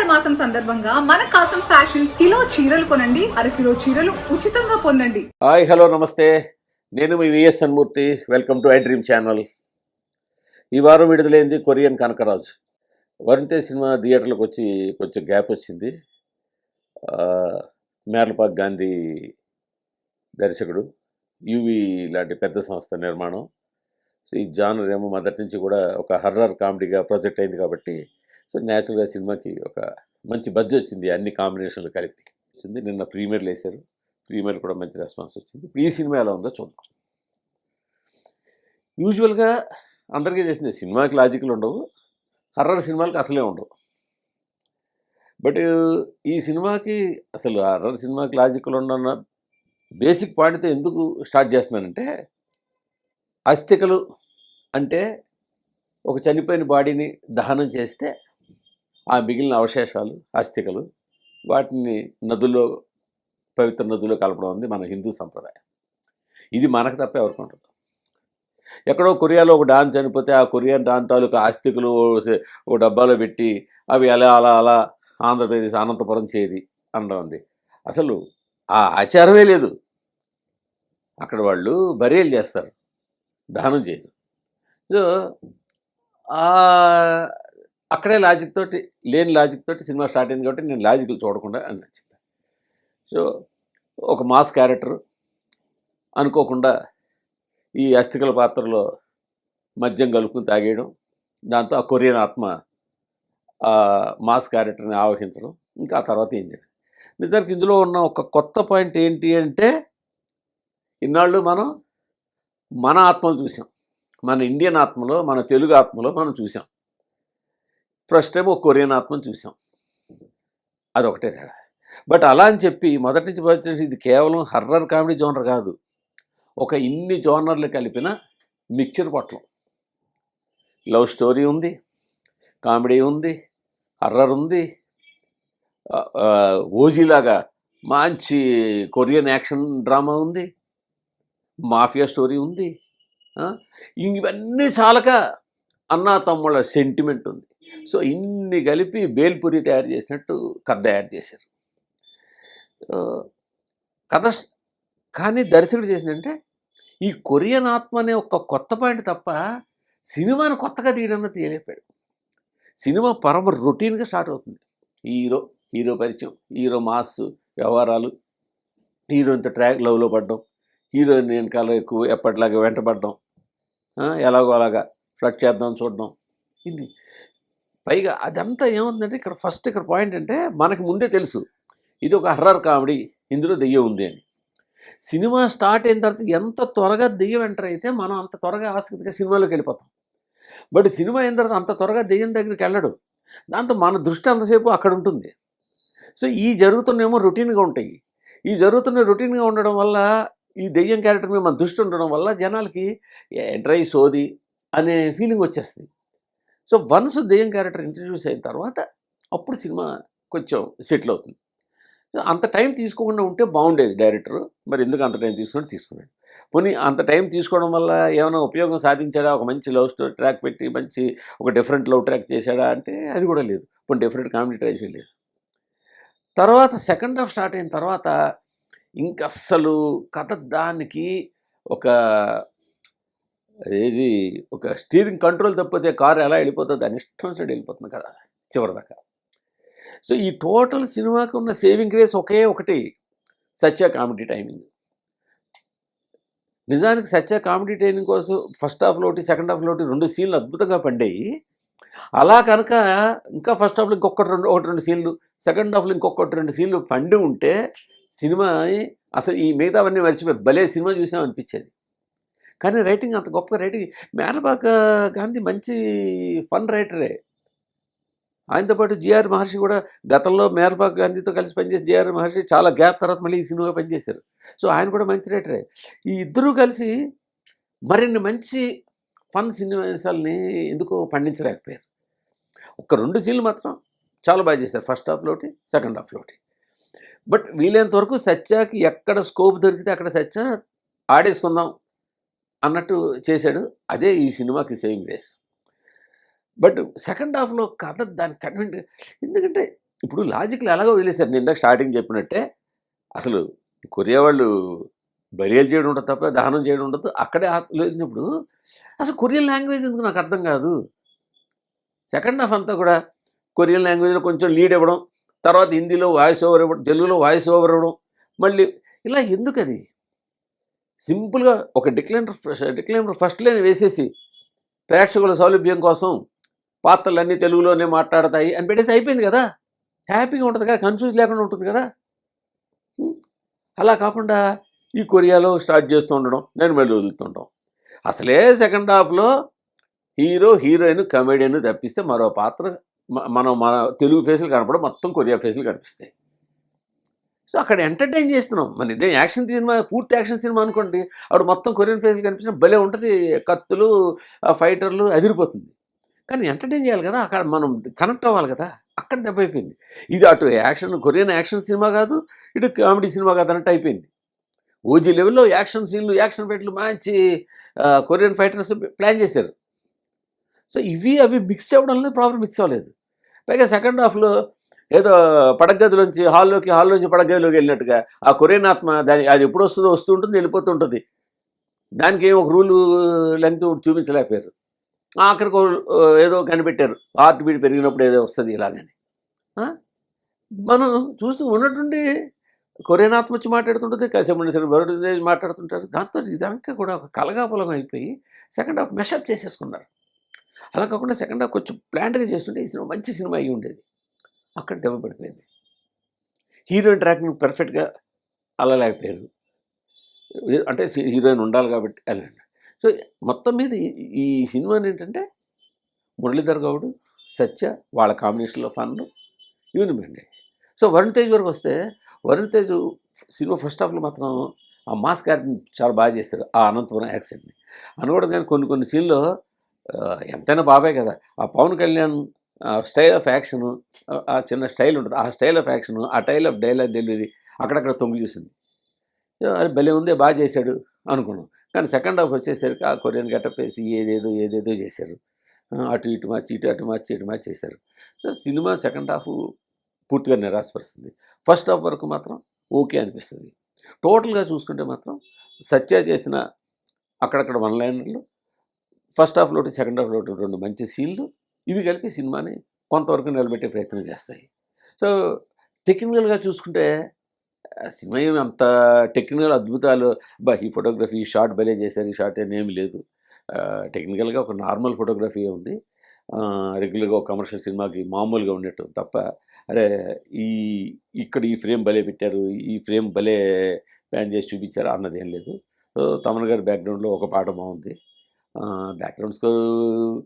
ఆషాఢ మాసం సందర్భంగా మన కాసం ఫ్యాషన్స్ కిలో చీరలు కొనండి, అరకిలో చీరలు ఉచితంగా పొందండి. హాయ్ హలో నమస్తే, నేను మీ VSN Murthy. Welcome to I dream channel. ఈ వారం విడుదలైంది కొరియన్ కనకరాజు. వరుణ్ తేజ్ సినిమా థియేటర్లకు వచ్చి కొంచెం గ్యాప్ వచ్చింది. మేర్లపాక్ గాంధీ దర్శకుడు, యూవి లాంటి పెద్ద సంస్థ నిర్మాణం. సో ఈ జానర్ ఏమో మొదటి నుంచి కూడా ఒక హర్రర్ కామెడీగా ప్రొజెక్ట్ అయింది కాబట్టి సో న్యాచురల్గా సినిమాకి ఒక మంచి బడ్జ్ వచ్చింది, అన్ని కాంబినేషన్లు కలిపి వచ్చింది. నిన్న ప్రీమియర్లు వేశారు, ప్రీమియర్ కూడా మంచి రెస్పాన్స్ వచ్చింది. ఈ సినిమా ఎలా ఉందో చూద్దాం. యూజువల్గా అందరికీ తెలిసిందే, సినిమాకి లాజిక్లు ఉండవు, హర్రర్ సినిమాలకు అసలే ఉండవు. బట్ ఈ సినిమాకి అసలు హర్రర్ సినిమాకి లాజిక్లు ఉండన్న బేసిక్ పాయింట్తో ఎందుకు స్టార్ట్ చేస్తున్నానంటే, అస్థికలు అంటే ఒక చనిపోయిన బాడీని దహనం చేస్తే ఆ మిగిలిన అవశేషాలు అస్థికలు, వాటిని నదుల్లో, పవిత్ర నదుల్లో కలపడం ఉంది మన హిందూ సంప్రదాయం. ఇది మనకు తప్ప ఎవరికి ఉంటుంది. ఎక్కడో కొరియాలో ఒక డాన్ చనిపోతే ఆ కొరియన్ డాన్ తాలూకా ఆస్తికులు ఓ డబ్బాలో పెట్టి అవి అలా అలా అలా ఆంధ్రప్రదేశ్ అనంతపురం చేరి అనడం ఉంది. అసలు ఆ ఆచారమే లేదు. అక్కడ వాళ్ళు బరియలు చేస్తారు, దహనం చేయరు. సో అక్కడే లాజిక్ తోటి, లేని లాజిక్ తోటి సినిమా స్టార్ట్ అయింది కాబట్టి నేను లాజిక్లు చూడకుండా అని చెప్పాను. సో ఒక మాస్ క్యారెక్టర్ అనుకోకుండా ఈ అస్థికల పాత్రలో మద్యం కలుపుకుని తాగేయడం, దాంతో ఆ కొరియన్ ఆత్మ ఆ మాస్ క్యారెక్టర్ని ఆవహించడం, ఇంకా ఆ తర్వాత ఏం జరిగింది. నిజానికి ఇందులో ఉన్న ఒక కొత్త పాయింట్ ఏంటి అంటే, ఇన్నాళ్ళు మనం మన ఆత్మలు చూసాం, మన ఇండియన్ ఆత్మలో, మన తెలుగు ఆత్మలో మనం చూసాం. ఫస్ట్ టైం ఒక కొరియన్ ఆత్మను చూసాం, అదొకటే తేడా. బట్ అలా అని చెప్పి మొదటి నుంచి వచ్చేసి ఇది కేవలం హర్రర్ కామెడీ జోనర్ కాదు, ఒక ఇన్ని జోనర్లు కలిపిన మిక్చర్ పొట్లం. లవ్ స్టోరీ ఉంది, కామెడీ ఉంది, హర్రర్ ఉంది, ఓజీలాగా మంచి కొరియన్ యాక్షన్ డ్రామా ఉంది, మాఫియా స్టోరీ ఉంది, ఇవన్నీ చాలక అన్నా తమ్ముళ్ళ సెంటిమెంట్ ఉంది. సో ఇన్ని కలిపి బేల్పూరి తయారు చేసినట్టు కథ తయారు చేశారు. కథ కానీ దర్శకుడు చేసిందంటే ఈ కొరియన్ ఆత్మ అనే ఒక కొత్త పాయింట్ తప్ప సినిమాను కొత్తగా తీయడం తీయలేపాడు. సినిమా పరమ రొటీన్గా స్టార్ట్ అవుతుంది. హీరో పరిచయం, హీరో మాస్ వ్యవహారాలు, హీరోయిన్తో ట్రాక్ లవ్లో పడడం, హీరోయిన్ వెనకాల ఎక్కువ ఎప్పటిలాగా వెంటబడడం, ఎలాగో అలాగా ఫ్లడ్ చేద్దాం చూడడం. ఇది పైగా అదంతా ఏముందంటే, ఇక్కడ పాయింట్ అంటే మనకు ముందే తెలుసు ఇది ఒక హర్రర్ కామెడీ, ఇందులో దెయ్యం ఉంది అని. సినిమా స్టార్ట్ అయిన తర్వాత ఎంత త్వరగా దెయ్యం ఎంటర్ అయితే మనం అంత త్వరగా ఆసక్తిగా సినిమాలోకి వెళ్ళిపోతాం. బట్ సినిమా అయిన తర్వాత అంత త్వరగా దెయ్యం దగ్గరికి వెళ్ళడు, దాంతో మన దృష్టి అంతసేపు అక్కడ ఉంటుంది. సో ఈ జరుగుతున్నేమో రొటీన్గా ఉంటాయి. ఈ జరుగుతున్న రొటీన్గా ఉండడం వల్ల, ఈ దెయ్యం క్యారెక్టర్ మీద మన దృష్టి ఉండడం వల్ల జనాలకి డ్రై సోది అనే ఫీలింగ్ వచ్చేస్తుంది. సో వన్స్ దెయ్యం క్యారెక్టర్ ఇంట్రడ్యూస్ అయిన తర్వాత అప్పుడు సినిమా కొంచెం సెటిల్ అవుతుంది. అంత టైం తీసుకోకుండా ఉంటే బాగుండేది డైరెక్టరు. మరి ఎందుకు అంత టైం తీసుకున్నాడు? పోనీ అంత టైం తీసుకోవడం వల్ల ఏమైనా ఉపయోగం సాధించాడా? ఒక మంచి లవ్ స్టోరీ ట్రాక్ పెట్టి మంచి ఒక డిఫరెంట్ లవ్ ట్రాక్ చేశాడా అంటే అది కూడా లేదు. పోనీ డిఫరెంట్ కామెడీ ట్రై చేయలేదు. తర్వాత సెకండ్ హాఫ్ స్టార్ట్ అయిన తర్వాత ఇంకస్సలు కథ దానికి ఒక స్టీరింగ్ కంట్రోల్ తప్పితే కారు ఎలా వెళ్ళిపోతుంది అని ఇష్టం సైడ్ వెళ్ళిపోతుంది కదా చివరిదాకా. సో ఈ టోటల్ సినిమాకి ఉన్న సేవింగ్ గ్రేస్ ఒకే ఒకటి, సత్య కామెడీ టైమింగ్. నిజానికి సత్య కామెడీ టైమింగ్ కోసం ఫస్ట్ హాఫ్లో ఒకటి, సెకండ్ హాఫ్లో ఒకటి, 2 సీన్లు అద్భుతంగా పండాయి. అలా కనుక ఇంకా ఫస్ట్ హాఫ్లో ఒకటి రెండు సీన్లు, సెకండ్ హాఫ్లో ఇంకొకటి 2 సీన్లు పండి ఉంటే సినిమాని అసలు ఈ మిగతావన్నీ మర్చిపోయి భలే సినిమా చూసామనిపించేది. కానీ రైటింగ్ అంత గొప్ప రైటింగ్. మేర్లపాక్ గాంధీ మంచి ఫన్ రైటరే. ఆయనతో పాటు జిఆర్ మహర్షి కూడా గతంలో మేర్లపాక్ గాంధీతో కలిసి పనిచేసి జిఆర్ మహర్షి చాలా గ్యాప్ తర్వాత మళ్ళీ ఈ సినిమాగా పనిచేశారు. సో ఆయన కూడా మంచి రైటరే. ఈ ఇద్దరూ కలిసి మరిన్ని మంచి ఫన్ సన్నివేశాలని ఎందుకో పండించలేకపోయారు. ఒక 2 సీన్లు మాత్రం చాలా బాగా చేశారు, ఫస్ట్ హాఫ్లో ఒకటి, సెకండ్ హాఫ్లో ఒకటి. బట్ వీలైనంత వరకు సత్యాకి ఎక్కడ స్కోప్ దొరికితే అక్కడ సత్య ఆడేసుకుందాం అన్నట్టు చేశాడు. అదే ఈ సినిమాకి సేవింగ్ గ్రేస్. బట్ సెకండ్ హాఫ్లో కథ దాని కన్వెంట్, ఎందుకంటే ఇప్పుడు లాజిక్లు ఎలాగో వదిలేశారు. నేను ఇందాక స్టార్టింగ్ చెప్పినట్టే అసలు కొరియా వాళ్ళు బరియలు చేయడం ఉండదు తప్ప దహనం చేయడం ఉండదు. అక్కడే ఆత్మలేసినప్పుడు అసలు కొరియన్ లాంగ్వేజ్ ఎందుకు నాకు అర్థం కాదు. సెకండ్ హాఫ్ అంతా కూడా కొరియన్ లాంగ్వేజ్లో కొంచెం లీడ్ ఇవ్వడం, తర్వాత హిందీలో వాయిస్ ఓవర్ ఇవ్వడం, తెలుగులో వాయిస్ ఓవర్ ఇవ్వడం, మళ్ళీ ఇలా ఎందుకది? సింపుల్గా ఒక డిక్లైనర్ ఫస్ట్ లైన్ వేసేసి ప్రేక్షకుల సౌలభ్యం కోసం పాత్రలన్నీ తెలుగులోనే మాట్లాడతాయి అని పెట్టేసి అయిపోయింది కదా. హ్యాపీగా ఉంటుంది కదా, కన్ఫ్యూజ్ లేకుండా ఉంటుంది కదా. అలా కాకుండా ఈ కొరియాలో స్టార్ట్ చేస్తూ ఉండడం, నేను మళ్ళీ వదులుతుంటాం. అసలే సెకండ్ హాఫ్లో హీరో హీరోయిన్ కమెడియన్ తప్పిస్తే మరో పాత్ర మన తెలుగు ఫేసులు కనపడం, మొత్తం కొరియా ఫేసులు కనిపిస్తాయి. సో అక్కడ ఎంటర్టైన్ చేస్తున్నాం. మన ఇదే యాక్షన్ సినిమా, పూర్తి యాక్షన్ సినిమా అనుకోండి, అప్పుడు మొత్తం కొరియన్ ఫేసులు కనిపించిన భలే ఉంటుంది. కత్తులు, ఫైటర్లు అదిరిపోతుంది. కానీ ఎంటర్టైన్ చేయాలి కదా, అక్కడ మనం కనెక్ట్ అవ్వాలి కదా. అక్కడ దెబ్బ అయిపోయింది. ఇది అటు యాక్షన్, కొరియన్ యాక్షన్ సినిమా కాదు, ఇటు కామెడీ సినిమా కాదు అన్నట్టు అయిపోయింది. ఓజీ లెవెల్లో యాక్షన్ సీన్లు, యాక్షన్ ఫైట్లు మంచి కొరియన్ ఫైటర్స్ ప్లాన్ చేశారు. సో అవి మిక్స్ అవ్వడంలో ప్రాబ్లం మిక్స్ అవ్వలేదు. పైగా సెకండ్ హాఫ్లో ఏదో పడగదిలోంచి హాల్లోంచి పడగదిలోకి వెళ్ళినట్టుగా ఆ కొరియన్ ఆత్మ అది ఎప్పుడు వస్తూ ఉంటుంది, వెళ్ళిపోతుంటుంది. దానికి ఏం ఒక రూలు లెంగ్త్ చూపించలేకపోయారు. ఆఖరికి ఏదో కనిపెట్టారు, హార్ట్ బీట్ పెరిగినప్పుడు ఏదో వస్తుంది ఇలాగని. మనం చూస్తూ ఉన్నట్టుండి కొరియన్ ఆత్మ వచ్చి మాట్లాడుతుంటుంది, కాసేపు సరే వరుడు మాట్లాడుతుంటారు. దాంతో ఇదంతా కూడా ఒక కలగాపులం అయిపోయి సెకండ్ హాఫ్ మెషప్ చేసేసుకున్నారు. అలా కాకుండా సెకండ్ హాఫ్ కొంచెం ప్లాంట్గా చేస్తుంటే ఈ సినిమా మంచి సినిమా అయ్యి ఉండేది. అక్కడ దెబ్బ పడిపోయింది. హీరోయిన్ ట్రాకింగ్ పర్ఫెక్ట్గా అలా లేకపోయారు. అంటే హీరోయిన్ ఉండాలి కాబట్టి వెళ్ళండి. సో మొత్తం మీద ఈ సినిమాని ఏంటంటే మురళీధర్ గౌడ్, సత్య వాళ్ళ కాంబినేషన్లో ఫన్ యూనిమండి. సో వరుణ్ తేజ్ వరకు వస్తే, వరుణ్ తేజ్ సినిమా ఫస్ట్ హాఫ్లో మాత్రం ఆ మాస్ క్యారెక్టర్ని చాలా బాగా చేస్తారు. ఆ అనంతపురం యాక్సెంట్ని అనకూడదు, కానీ కొన్ని సీన్లో ఎంతైనా బాబాయ్ కదా. ఆ Pawan Kalyan style of action, ఆ చిన్న స్టైల్ ఉంటుంది, ఆ స్టైల్ ఆఫ్ యాక్షను, ఆ స్టైల్ ఆఫ్ డైలాగ్ డెలివరీ అక్కడక్కడ తొంగి చూసింది. అది భలే ఉందే, బాగా చేశాడు అనుకున్నాం. కానీ సెకండ్ హాఫ్ వచ్చేసరికి ఆ కొరియన్ గెటప్ వేసి ఏదేదో చేశారు. అటు ఇటు మార్చి చేశారు. సో సినిమా సెకండ్ హాఫ్ పూర్తిగా నిరాశపరుస్తుంది. ఫస్ట్ హాఫ్ వరకు మాత్రం ఓకే అనిపిస్తుంది. టోటల్గా చూసుకుంటే మాత్రం సత్య చేసిన అక్కడక్కడ వన్ లైనర్లు, ఫస్ట్ హాఫ్లో సెకండ్ హాఫ్లో 2 మంచి సీన్లు, ఇవి కలిపి సినిమాని కొంతవరకు నిలబెట్టే ప్రయత్నం చేస్తాయి. సో టెక్నికల్గా చూసుకుంటే సినిమా ఏమి అంత టెక్నికల్ అద్భుతాలు ఈ ఫోటోగ్రఫీ, ఈ షాట్ భలే చేశారు, ఈ షాట్ ఏమీ లేదు. టెక్నికల్గా ఒక నార్మల్ ఫోటోగ్రఫీ ఉంది. రెగ్యులర్గా ఒక కమర్షియల్ సినిమాకి మామూలుగా ఉండేట్టు తప్ప, అరే ఇక్కడ ఈ ఫ్రేమ్ భలే పెట్టారు, ఈ ఫ్రేమ్ భలే ప్లాన్ చేసి చూపించారు అన్నది ఏం లేదు. సో తమన్ గారి బ్యాక్గ్రౌండ్లో ఒక పాట బాగుంది. బ్యాక్గ్రౌండ్స్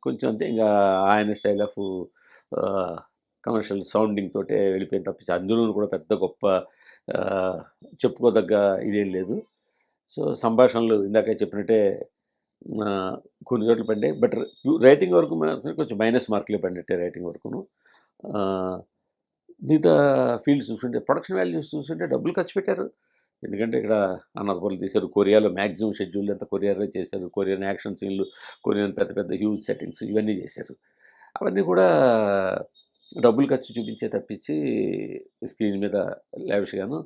కొంచెం అంతే, ఇంకా ఆయన స్టైల్ ఆఫ్ కమర్షియల్ సౌండింగ్ తోటే వెళ్ళిపోయింది తప్పించి అందులో కూడా పెద్ద గొప్ప చెప్పుకోదగ్గ ఇదేం లేదు. సో సంభాషణలు ఇందాక చెప్పినట్టే కొన్ని చోట్ల పడ్డాయి. బట్ రైటింగ్ వరకు కొంచెం మైనస్ మార్కులే పడినట్టే రైటింగ్ వరకును. మిగతా ఫీల్డ్స్ చూస్తుంటే, ప్రొడక్షన్ వాల్యూస్ చూస్తుంటే డబ్బులు ఖర్చు పెట్టారు. ఎందుకంటే ఇక్కడ అన్నదపురం తీశారు, కొరియాలో మ్యాక్సిమం షెడ్యూల్ అంతా కొరియాలో చేశారు, కొరియన్ యాక్షన్ సీన్లు, కొరియన్ పెద్ద హ్యూజ్ సెట్టింగ్స్ ఇవన్నీ చేశారు. అవన్నీ కూడా డబ్బులు ఖర్చు చూపించే తప్పించి స్క్రీన్ మీద లావిష్గాను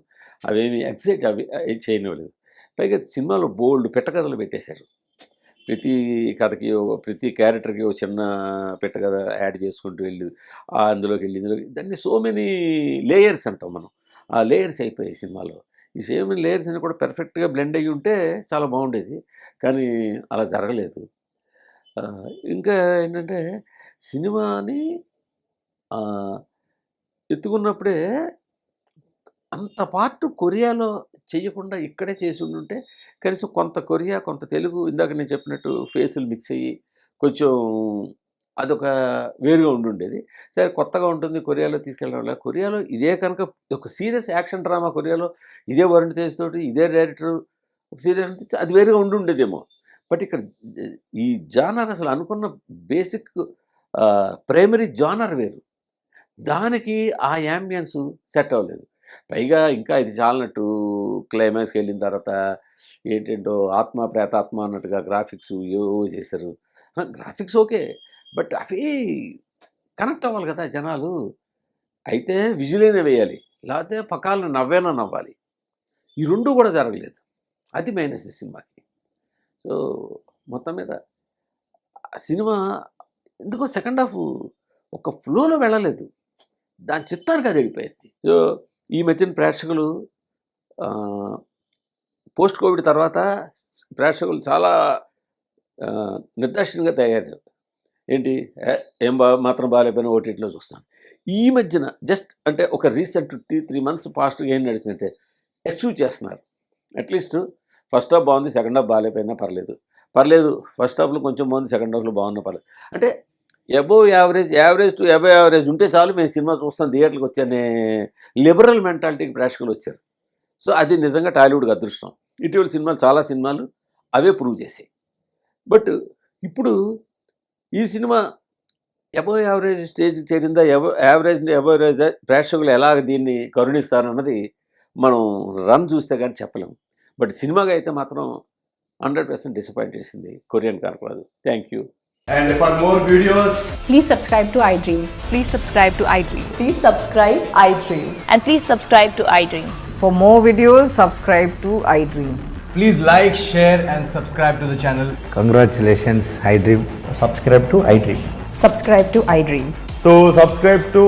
అవేమి ఎగ్జైట్ అవి చేయనివ్వలేదు. పైగా సినిమాలో బోల్డ్ పెట్టకథలు పెట్టేశారు. ప్రతి కథకి ప్రతి క్యారెక్టర్కి ఒక చిన్న పెట్టకథ యాడ్ చేసుకుంటూ వెళ్ళి అందులోకి దాన్ని సో మెనీ లేయర్స్ అంటాం మనం. ఆ లేయర్స్ అయిపోయాయి సినిమాలో. ఈ సేమ్ లేయర్స్ అని కూడా పెర్ఫెక్ట్గా బ్లెండ్ అయ్యి ఉంటే చాలా బాగుండేది, కానీ అలా జరగలేదు. ఇంకా ఏంటంటే సినిమాని ఎత్తుకున్నప్పుడే అంత పార్ట్ కొరియాలో చేయకుండా ఇక్కడే చేసి ఉండుంటే కనీసం కొంత కొరియా, కొంత తెలుగు, ఇందాక నేను చెప్పినట్టు ఫేసులు మిక్స్ అయ్యి కొంచెం అదొక వేరుగా ఉండుండేది. సరే కొత్తగా ఉంటుంది కొరియాలో తీసుకెళ్ళడం వల్ల. కొరియాలో ఇదే కనుక ఒక సీరియస్ యాక్షన్ డ్రామా కొరియాలో ఇదే వరుణ్ తేజ్ తోటి ఇదే డైరెక్టరు ఒక సీరియస్ అది వేరుగా ఉండుండేదేమో. బట్ ఇక్కడ ఈ జానర్ అసలు అనుకున్న బేసిక్ ప్రైమరీ జానర్ వేరు, దానికి ఆ యాంబియన్స్ సెట్ అవ్వలేదు. పైగా ఇంకా ఇది చాలనట్టు క్లైమాక్స్కి వెళ్ళిన తర్వాత ఏంటంటో ఆత్మ ప్రేతాత్మ అన్నట్టుగా గ్రాఫిక్స్ ఏవో చేశారు. గ్రాఫిక్స్ ఓకే, బట్ అవి కనెక్ట్ అవ్వాలి కదా జనాలు. అయితే విజులైనా వేయాలి, లేకపోతే పకాలను నవ్వేనా నవ్వాలి. ఈ రెండు కూడా జరగలేదు. అది మైనస్ ఈ సినిమాకి. సో మొత్తం మీద ఆ సినిమా ఎందుకో సెకండ్ హాఫ్ ఒక ఫ్లోలో వెళ్ళలేదు, దాని చిత్తానికి అది వెళ్ళిపోయింది. సో ఈ మధ్యన ప్రేక్షకులు పోస్ట్ కోవిడ్ తర్వాత ప్రేక్షకులు చాలా నిర్దాక్షిణ్యంగా తయారయ్యారు. ఏంటి ఏం మాత్రం బాగాలేకపోయినా ఓటీటీలో చూస్తాను. ఈ మధ్యన జస్ట్ అంటే ఒక రీసెంట్ 3 months పాస్ట్గా ఏం నడిచిందంటే ఎక్స్క్యూజ్ చేస్తున్నారు. అట్లీస్ట్ ఫస్ట్ హాఫ్ బాగుంది, సెకండ్ హాఫ్ బాగాలేకపోయినా పర్లేదు, ఫస్ట్ హాఫ్లో కొంచెం బాగుంది, సెకండ్ హాఫ్లో బాగున్నా పర్లేదు అంటే above average to above average ఉంటే చాలు మేము సినిమా చూస్తాం థియేటర్కి వచ్చనే లిబరల్ మెంటాలిటీకి ప్రేక్షకులు వచ్చారు. సో అది నిజంగా టాలీవుడ్కి అదృష్టం. ఇటీవల సినిమాలు చాలా సినిమాలు అవే ప్రూవ్ చేసాయి. బట్ ఇప్పుడు ఈ సినిమా అబోవ్ యావరేజ్ స్టేజ్కి చేరిందా, యావరేజ్ ప్రేక్షకులు ఎలా దీన్ని కరుణిస్తారన్నది మనం రన్ చూస్తే కానీ చెప్పలేము. బట్ సినిమాగా అయితే మాత్రం 100% డిసప్పాయింట్ చేసింది Korean corporate. Thank you. And for more videos, Please subscribe to iDream. Please subscribe to iDream. Please subscribe iDream. And please subscribe to iDream. For more videos, subscribe to iDream. please like, share and subscribe to the channel. Congratulations, iDream. subscribe to iDream. Subscribe to iDream. So subscribe to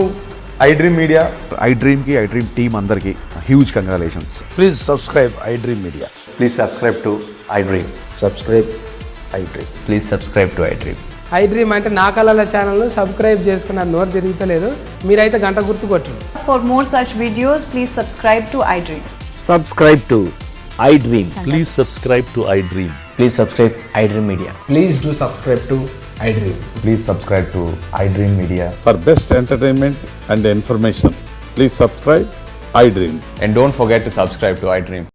iDream Media. iDream ki iDream team andarki huge congratulations. Please subscribe iDream Media. Please subscribe to iDream. Subscribe iDream. Please subscribe to iDream. iDream అంటే నా కళల ఛానల్ను subscribe చేసుకున్న నోరు తిరుగుతలేదు, మీరైతే గంట గుర్తు కొట్టండి. For more such videos, please subscribe to iDream. Subscribe to iDream. Please subscribe to iDream. Please subscribe iDream Media. Please do subscribe to iDream. Please subscribe to iDream Media. For best entertainment and information, please subscribe iDream. And don't forget to subscribe to iDream.